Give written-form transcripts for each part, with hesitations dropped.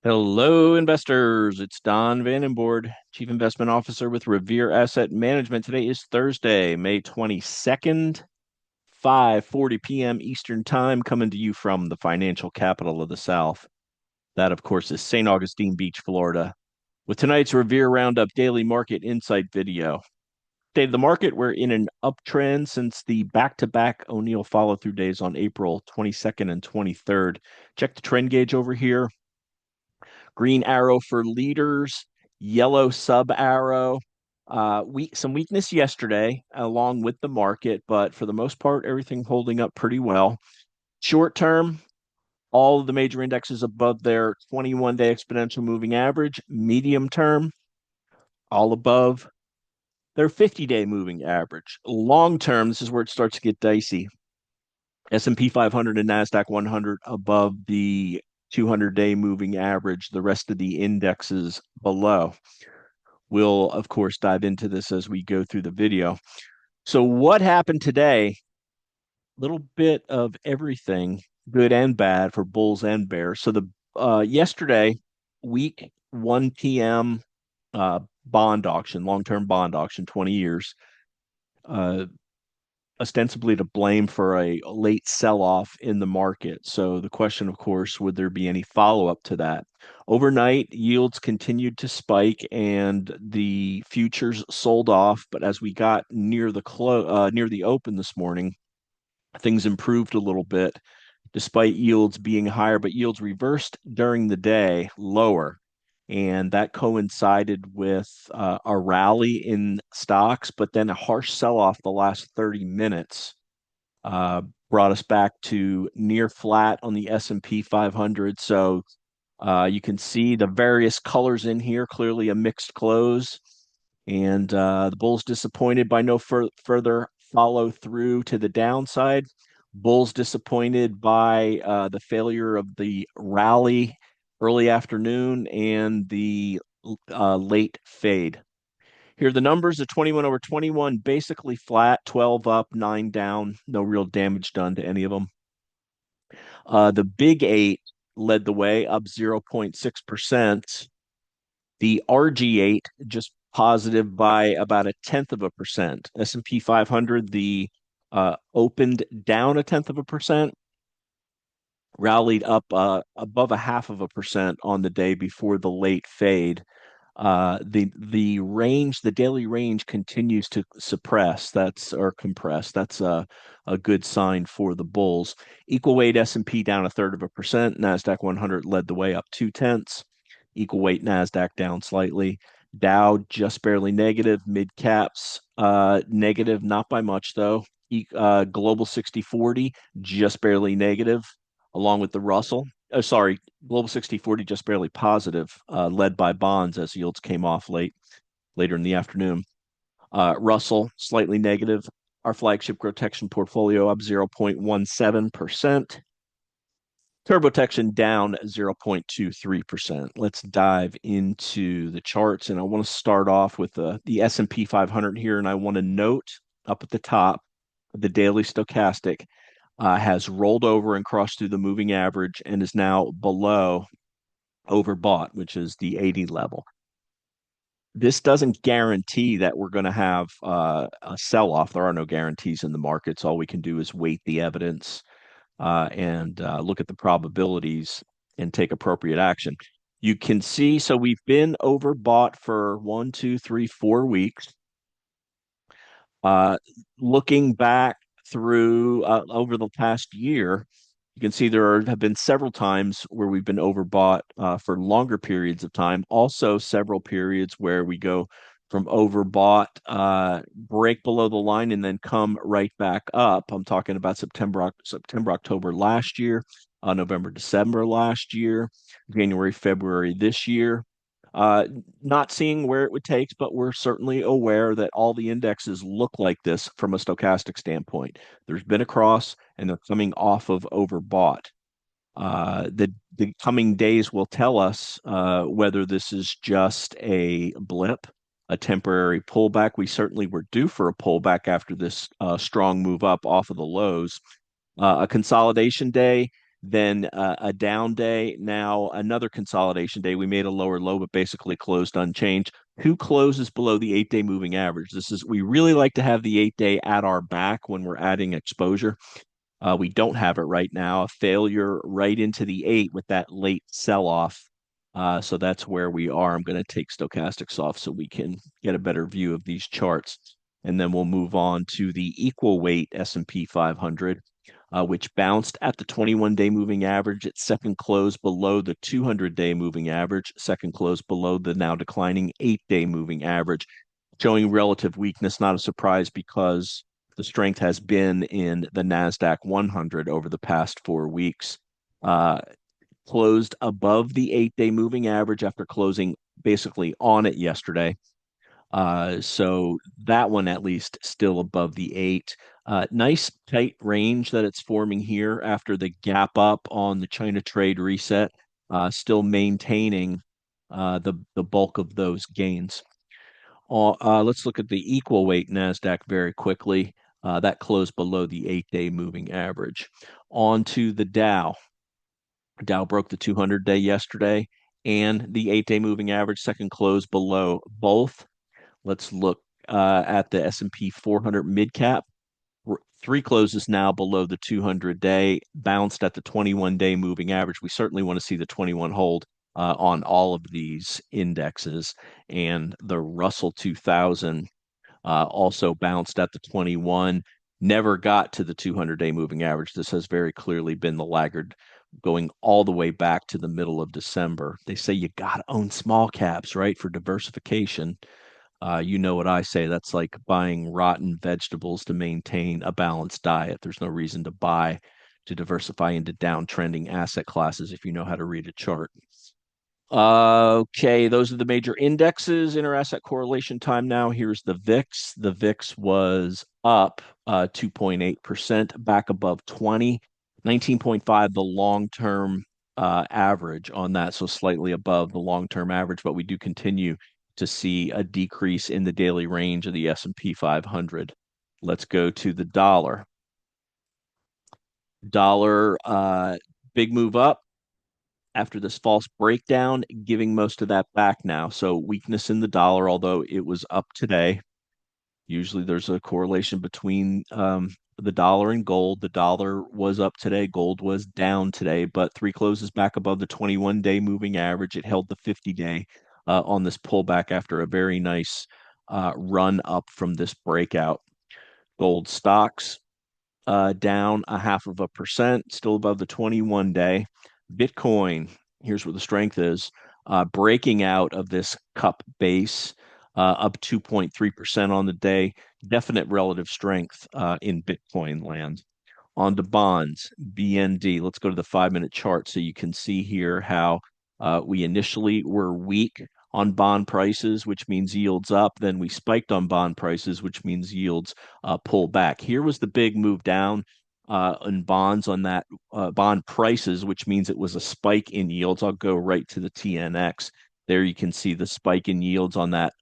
Hello, investors. It's Don Vandenbord, Chief Investment Officer with Revere Asset Management. Today is Thursday, May 22nd, 5:40 p.m. Eastern Time, coming to you from the financial capital of the South. That, of course, is St. Augustine Beach, Florida. With tonight's Revere Roundup Daily Market Insight video. State of the market, we're in an uptrend since the back-to-back O'Neill follow-through days on April 22nd and 23rd. Check the trend gauge over here. Green arrow for leaders, yellow sub arrow. Some weakness yesterday along with the market, but for the most part, everything holding up pretty well. Short term, all of the major indexes above their 21-day exponential moving average. Medium term, all above their 50-day moving average. Long term, this is where it starts to get dicey. S&P 500 and NASDAQ 100 above the 200-day moving average, the rest of the indexes below. We'll, of course, dive into this as we go through the video. So what happened today? A little bit of everything, good and bad for bulls and bears. So the yesterday, week 1 p.m. Bond auction, long-term bond auction, 20 years. Uh, Ostensibly to blame for a late sell-off in the market. So the question, of course, would there be any follow-up to that? Overnight, yields continued to spike and the futures sold off. But as we got near the open this morning, things improved a little bit, despite yields being higher. But yields reversed during the day, lower. And that coincided with a rally in stocks, but then a harsh sell off the last 30 minutes uh, brought us back to near flat on the S&P 500. So you can see the various colors in here, clearly a mixed close. And the bulls disappointed by no further follow through to the downside. Bulls disappointed by the failure of the rally early afternoon and the late fade. Here are the numbers: the 21 over 21, basically flat, 12 up, 9 down, no real damage done to any of them. The big eight led the way, up 0.6%. The RG8 just positive by about a tenth of a percent. S&P 500, the opened down a tenth of a percent, rallied up above a half of a percent on the day before the late fade. The range, the daily range continues to suppress. That's or compress. That's a good sign for the bulls. Equal weight S&P down a third of a percent. Nasdaq 100 led the way up 2/10. Equal weight Nasdaq down slightly. Dow just barely negative. Mid caps negative, not by much though. Global 60/40 just barely negative, along with the Russell. Oh, sorry, Global 60/40 just barely positive, led by bonds as yields came off later in the afternoon. Russell slightly negative. Our flagship GROTECTION portfolio up 0.17%. TurboTection down 0.23%. Let's dive into the charts, and I want to start off with the S&P 500 here, and I want to note up at the top, the daily stochastic has rolled over and crossed through the moving average and is now below overbought, which is the 80 level. This doesn't guarantee that we're going to have a sell off. There are no guarantees in the markets. All we can do is weight the evidence and look at the probabilities and take appropriate action. You can see, so we've been overbought for 1, 2, 3, 4 weeks. Uh, Looking back through over the past year, you can see have been several times where we've been overbought for longer periods of time. Also, several periods where we go from overbought, break below the line, and then come right back up. I'm talking about September, October last year, November, December last year, January, February this year. Uh, Not seeing where it would take, but we're certainly aware that all the indexes look like this from a stochastic standpoint. There's been a cross, and they're coming off of overbought. The coming days will tell us whether this is just a blip, a temporary pullback. We certainly were due for a pullback after this strong move up off of the lows. A consolidation day. then a down day. Now another consolidation day. We made a lower low, but basically closed unchanged. Who closes below the 8-day moving average? We really like to have the 8-day at our back when we're adding exposure. We don't have it right now. A failure right into the 8 with that late sell off. So that's where we are. I'm going to take stochastics off so we can get a better view of these charts. And then we'll move on to the equal weight S&P 500, which bounced at the 21-day moving average. Its second close below the 200-day moving average, second close below the now declining 8-day moving average, showing relative weakness. Not a surprise because the strength has been in the NASDAQ 100 over the past 4 weeks. Uh, Closed above the 8-day moving average after closing basically on it yesterday. So that one at least still above the 8. Nice tight range that it's forming here after the gap up on the China trade reset, still maintaining the bulk of those gains. Let's look at the equal weight NASDAQ very quickly. That closed below the 8-day moving average. On to the Dow. Dow broke the 200-day yesterday and the 8-day moving average, second close below both. Let's look at the S&P 400 mid cap. Three closes now below the 200-day, bounced at the 21-day moving average. We certainly want to see the 21 hold on all of these indexes. And the Russell 2000 also bounced at the 21, never got to the 200-day moving average. This has very clearly been the laggard going all the way back to the middle of December. They say you got to own small caps, right, for diversification. You know what I say. That's like buying rotten vegetables to maintain a balanced diet. There's no reason to buy to diversify into downtrending asset classes if you know how to read a chart. Okay, those are the major indexes. Inter-asset correlation time now. Here's the VIX. The VIX was up 2.8%, back above 20. 19.5, the long-term average on that, so slightly above the long-term average, but we do continue to see a decrease in the daily range of the S&P 500. Let's go to the dollar. Dollar, big move up after this false breakdown, giving most of that back now. So weakness in the dollar, although it was up today. Usually there's a correlation between the dollar and gold. The dollar was up today, gold was down today, but three closes back above the 21-day moving average. It held the 50-day on this pullback after a very nice run up from this breakout. Gold stocks down 0.5%, still above the 21-day. Bitcoin, here's where the strength is, breaking out of this cup base, up 2.3% on the day. Definite relative strength in Bitcoin land. On to bonds, BND. Let's go to the 5-minute chart so you can see here how we initially were weak on bond prices, which means yields up. Then we spiked on bond prices, which means yields pull back. Here was the big move down in bonds on that bond prices, which means it was a spike in yields. I'll go right to the TNX. There you can see the spike in yields on that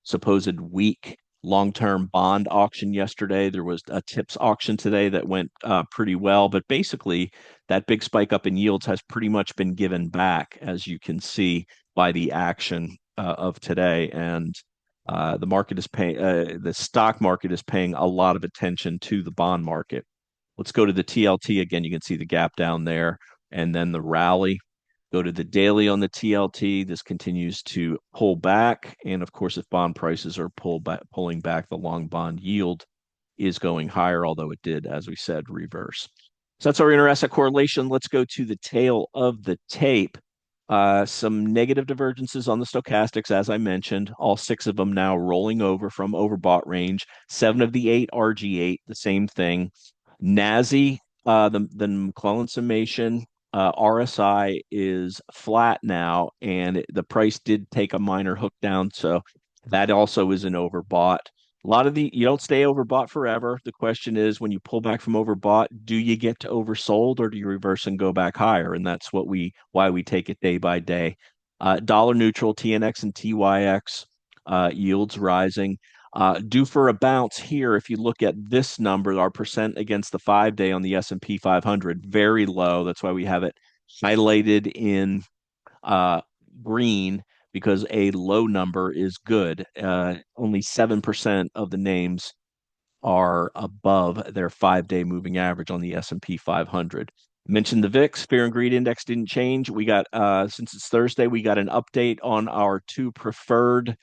supposed weak long-term bond auction yesterday. There was a TIPS auction today that went pretty well, but basically that big spike up in yields has pretty much been given back, as you can see by the action of today. And the market is paying, the stock market is paying a lot of attention to the bond market. Let's go to the TLT again. You can see the gap down there and then the rally. Go to the daily on the TLT. This continues to pull back. And of course, if bond prices are pulling back, the long bond yield is going higher, although it did, as we said, reverse. So that's our inter-asset correlation. Let's go to the tail of the tape. Some negative divergences on the stochastics, as I mentioned, all 6 of them now rolling over from overbought range. 7 of the 8 RG8, the same thing. NASI, the McClellan summation, RSI is flat now, and the price did take a minor hook down, so that also is an overbought. A lot of you don't stay overbought forever. The question is, when you pull back from overbought, do you get to oversold or do you reverse and go back higher? And that's why we take it day by day. Dollar neutral, TNX and TYX, yields rising. Due for a bounce here. If you look at this number, our percent against the 5-day on the S&P 500, very low. That's why we have it highlighted in uh, green, because a low number is good. Only 7% of the names are above their 5-day moving average on the S&P 500. Mentioned the VIX, Fear and Greed Index didn't change. We got, since it's Thursday, we got an update on our two preferred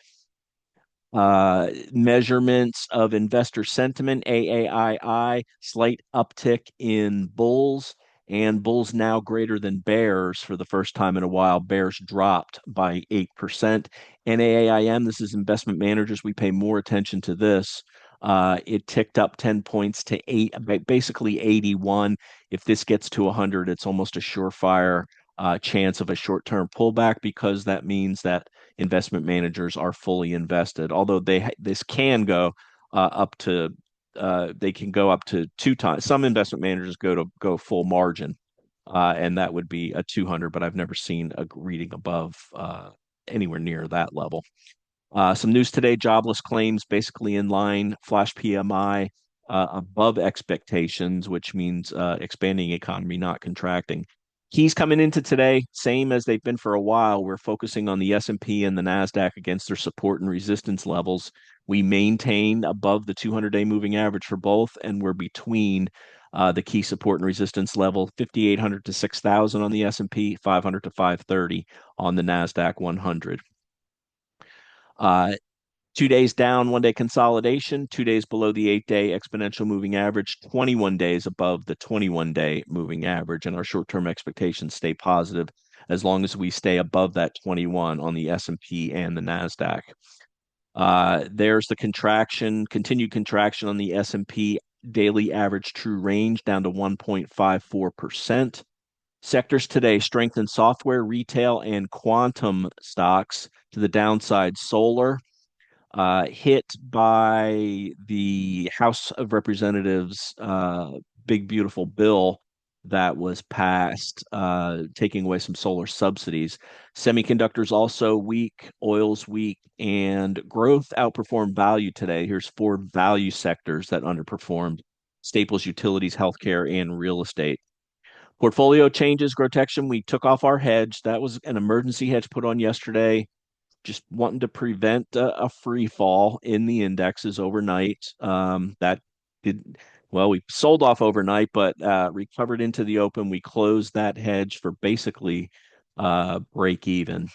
measurements of investor sentiment, AAII, slight uptick in bulls, and bulls now greater than bears for the first time in a while. Bears dropped by 8%. NAAIM, this is investment managers. We pay more attention to this. It ticked up 10 points to basically 81. If this gets to 100, it's almost a surefire chance of a short-term pullback, because that means that investment managers are fully invested. Although this can go up to they can go up to 2 times. Some investment managers go full margin, and that would be a 200. But I've never seen a reading above anywhere near that level. Some news today: jobless claims basically in line. Flash PMI above expectations, which means expanding economy, not contracting. Keys coming into today, same as they've been for a while. We're focusing on the S&P and the NASDAQ against their support and resistance levels. We maintain above the 200-day moving average for both, and we're between the key support and resistance level, 5,800 to 6,000 on the S&P, 500 to 530 on the NASDAQ 100. 2 days down, 1-day consolidation, 2 days below the 8-day exponential moving average, 21 days above the 21-day moving average. And our short-term expectations stay positive as long as we stay above that 21 on the S&P and the NASDAQ. There's the continued contraction on the S&P daily average true range down to 1.54%. Sectors today: strength in software, retail, and quantum stocks. To the downside, solar, hit by the House of Representatives big beautiful bill that was passed, taking away some solar subsidies. Semiconductors also weak, oil's weak, and growth outperformed value today. Here's 4 value sectors that underperformed: staples, utilities, healthcare, and real estate. Portfolio changes: GROTECTION, we took off our hedge. That was an emergency hedge put on yesterday, just wanting to prevent a free fall in the indexes overnight. That did well. We sold off overnight, but recovered into the open. We closed that hedge for basically break even.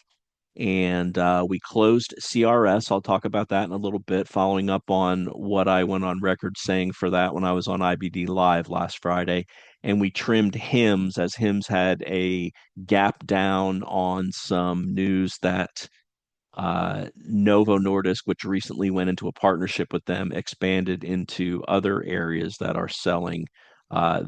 And we closed CRS. I'll talk about that in a little bit, following up on what I went on record saying for that when I was on IBD Live last Friday. And we trimmed HIMS, as HIMS had a gap down on some news that Novo Nordisk, which recently went into a partnership with them, expanded into other areas that are selling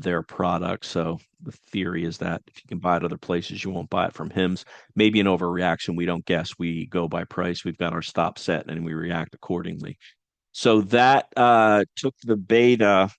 their products. So the theory is that if you can buy it other places, you won't buy it from HIMS. Maybe an overreaction. We don't guess. We go by price. We've got our stop set and we react accordingly. So that took the beta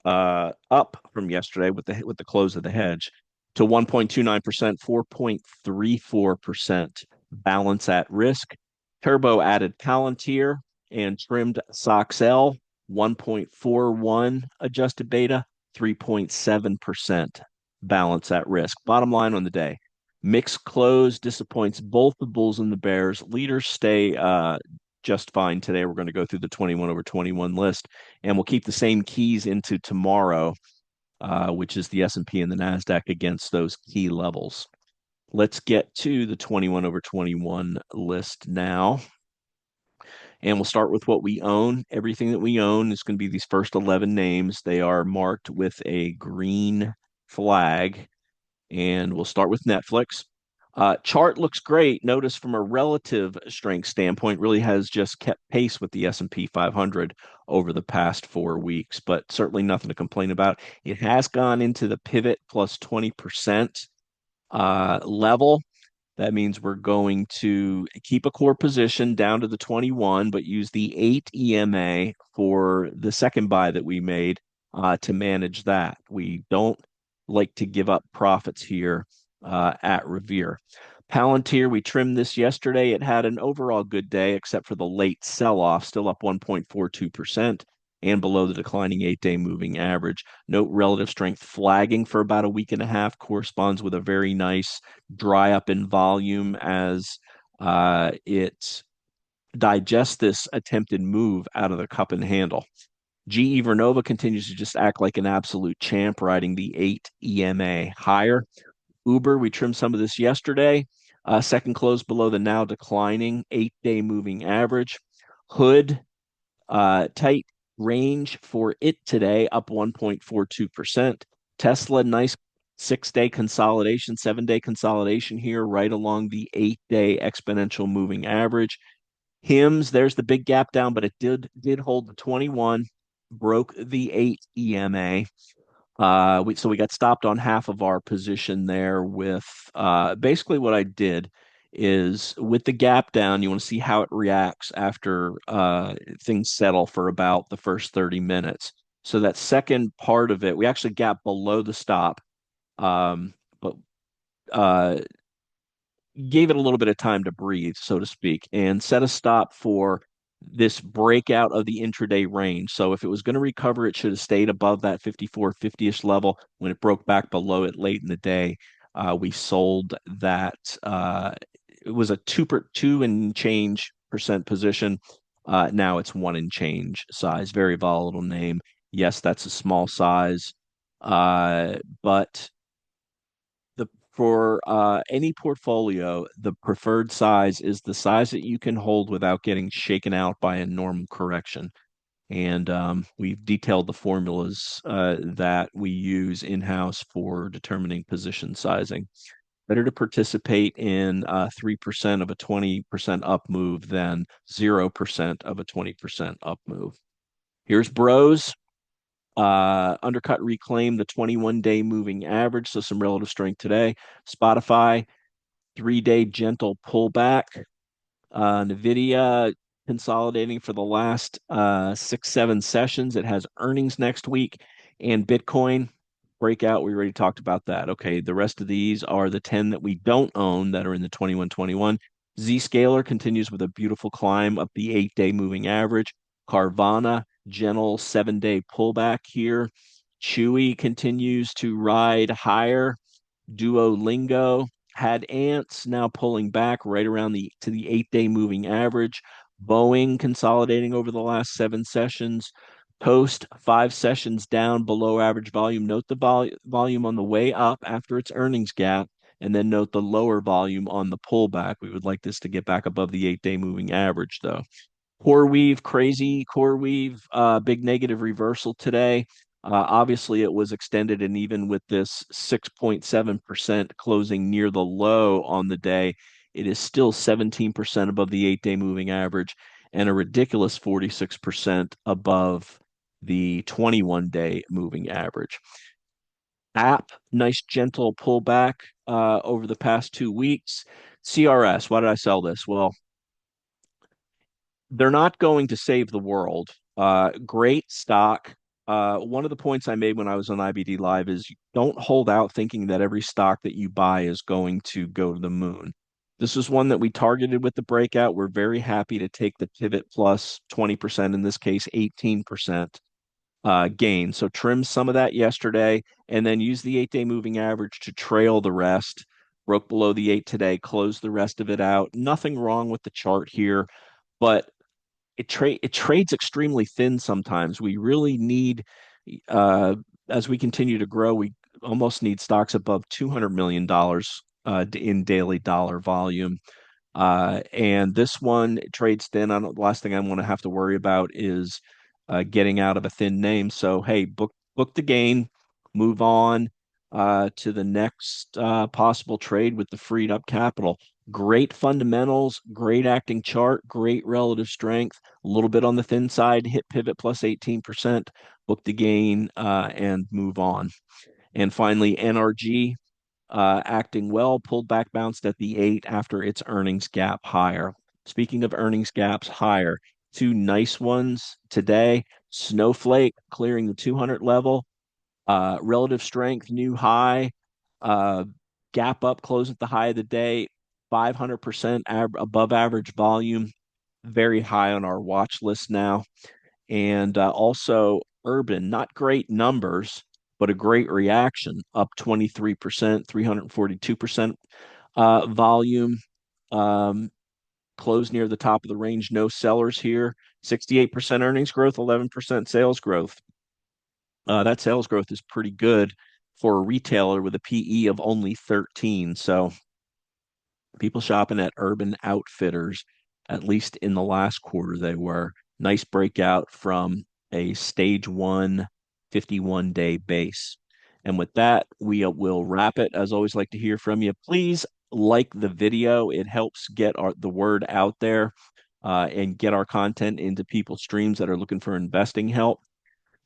up from yesterday with the close of the hedge to 1.29%, 4.34% balance at risk. Turbo added Palantir and trimmed SOXL, 1.41 adjusted beta, 3.7% balance at risk. Bottom line on the day: mixed close disappoints both the bulls and the bears. Leaders stay just fine today. We're going to go through the 21 over 21 list, and we'll keep the same keys into tomorrow, which is the S&P and the NASDAQ against those key levels. Let's get to the 21 over 21 list now. And we'll start with what we own. Everything that we own is going to be these first 11 names. They are marked with a green flag. And we'll start with Netflix. Chart looks great. Notice from a relative strength standpoint, really has just kept pace with the S&P 500 over the past 4 weeks, but certainly nothing to complain about. It has gone into the pivot plus 20% level. That means we're going to keep a core position down to the 21, but use the 8 EMA for the second buy that we made to manage that. We don't like to give up profits here at Revere. Palantir, we trimmed this yesterday. It had an overall good day, except for the late sell-off, still up 1.42% and below the declining 8-day moving average. Note relative strength flagging for about a week and a half corresponds with a very nice dry up in volume as it digests this attempted move out of the cup and handle. GE Vernova continues to just act like an absolute champ, riding the 8 EMA higher. Uber, we trimmed some of this yesterday. Second close below the now declining 8-day moving average. Hood, tight range for it today, up 1.42%. Tesla, nice 6-day consolidation, 7-day consolidation here, right along the 8-day exponential moving average. HIMS, there's the big gap down, but it did hold the 21, broke the 8 EMA. So we got stopped on half of our position there with basically what I did is with the gap down, you want to see how it reacts after things settle for about the first 30 minutes. So that second part of it, we actually gap below the stop, but uh, gave it a little bit of time to breathe, so to speak, and set a stop for this breakout of the intraday range. So if it was going to recover, it should have stayed above that 54.50-ish level. When it broke back below it late in the day, we sold that. It was a two and change percent position. Now it's one and change size. Very volatile name. Yes, that's a small size, but the for any portfolio, the preferred size is the size that you can hold without getting shaken out by a normal correction. And we've detailed the formulas that we use in-house for determining position sizing. Better to participate in 3% of a 20% up move than 0% of a 20% up move. Here's Bros. Undercut reclaim the 21-day moving average, so some relative strength today. Spotify, 3-day gentle pullback. Nvidia consolidating for the last 6, 7 sessions. It has earnings next week. And Bitcoin breakout. We already talked about that. Okay, the rest of these are the 10 that we don't own that are in the 21-21. Zscaler continues with a beautiful climb up the 8-day moving average. Carvana, gentle 7-day pullback here. Chewy continues to ride higher. Duolingo had ants now pulling back right around the 8-day moving average. Boeing consolidating over the last 7 sessions. Post 5 sessions down below average volume. Note the volume on the way up after its earnings gap, and then note the lower volume on the pullback. We would like this to get back above the 8-day moving average, though. Core weave, crazy core weave, big negative reversal today. Obviously, it was extended, and even with this 6.7% closing near the low on the day, it is still 17% above the 8-day moving average and a ridiculous 46% above the 21-day moving average. App, nice gentle pullback over the past 2 weeks. CRS, why did I sell this? Well, they're not going to save the world. Great stock. One of the points I made when I was on IBD Live is don't hold out thinking that every stock that you buy is going to go to the moon. This is one that we targeted with the breakout. We're very happy to take the pivot plus 20%, in this case, 18% gain. So trim some of that yesterday and then use the 8-day moving average to trail the rest. Broke below the 8 today, closed the rest of it out. Nothing wrong with the chart here, but it trades extremely thin sometimes. We really need, as we continue to grow, we almost need stocks above $200 million in daily dollar volume. And this one trades thin. The last thing I want to have to worry about is getting out of a thin name. So hey, book the gain, move on to the next possible trade with the freed up capital. Great fundamentals, great acting chart, great relative strength. A little bit on the thin side, hit pivot plus 18%, book the gain, and move on. And finally, NRG acting well, pulled back, bounced at the 8 after its earnings gap higher. Speaking of earnings gaps higher, two nice ones today. Snowflake clearing the 200 level, relative strength, new high, gap up, close at the high of the day. 500% above average volume, very high on our watch list now. And also Urban, not great numbers, but a great reaction, up 23%, 342% volume. Um, Closed near the top of the range. No sellers here. 68% earnings growth, 11% sales growth. That sales growth is pretty good for a retailer with a PE of only 13. So people shopping at Urban Outfitters, at least in the last quarter, they were. Nice breakout from a stage one 51-day base. And with that, we will wrap it. As always, like to hear from you. Please like the video. It helps get the word out there and get our content into people's streams that are looking for investing help.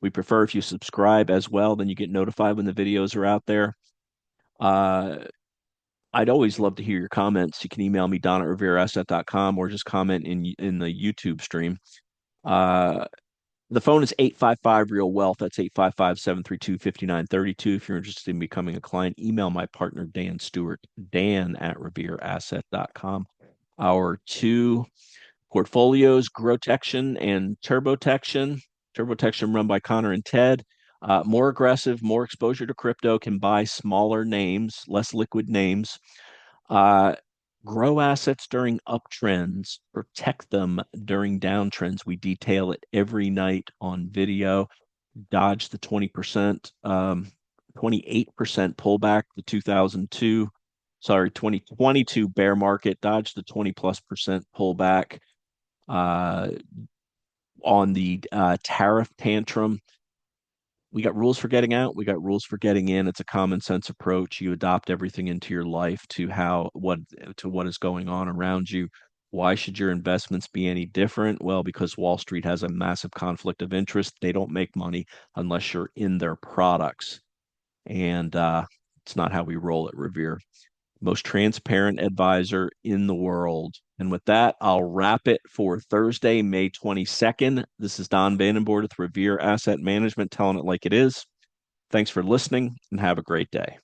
We prefer if you subscribe as well, then you get notified when the videos are out there. Uh, I'd always love to hear your comments. You can email me, Don at revereasset.com, or just comment in the YouTube stream. Uh, the phone is 855 Real Wealth. That's 855-732-5932. If you're interested in becoming a client, email my partner, Dan Stewart, Dan at revereasset.com. Our two portfolios, GROTECTION and TurboTection. TurboTection run by Connor and Ted. More aggressive, more exposure to crypto, can buy smaller names, less liquid names. Uh, Grow assets during uptrends, protect them during downtrends. We detail it every night on video. Dodge the 20%, 28% pullback, the 2022 bear market. Dodge the 20 plus percent pullback uh, on the tariff tantrum. We got rules for getting out. We got rules for getting in. It's a common sense approach. You adopt everything into your life to what is going on around you. Why should your investments be any different? Well, because Wall Street has a massive conflict of interest. They don't make money unless you're in their products. And it's not how we roll at Revere. Most transparent advisor in the world. And with that, I'll wrap it for Thursday, May 22nd. This is Don Vandenbord with Revere Asset Management, telling it like it is. Thanks for listening and have a great day.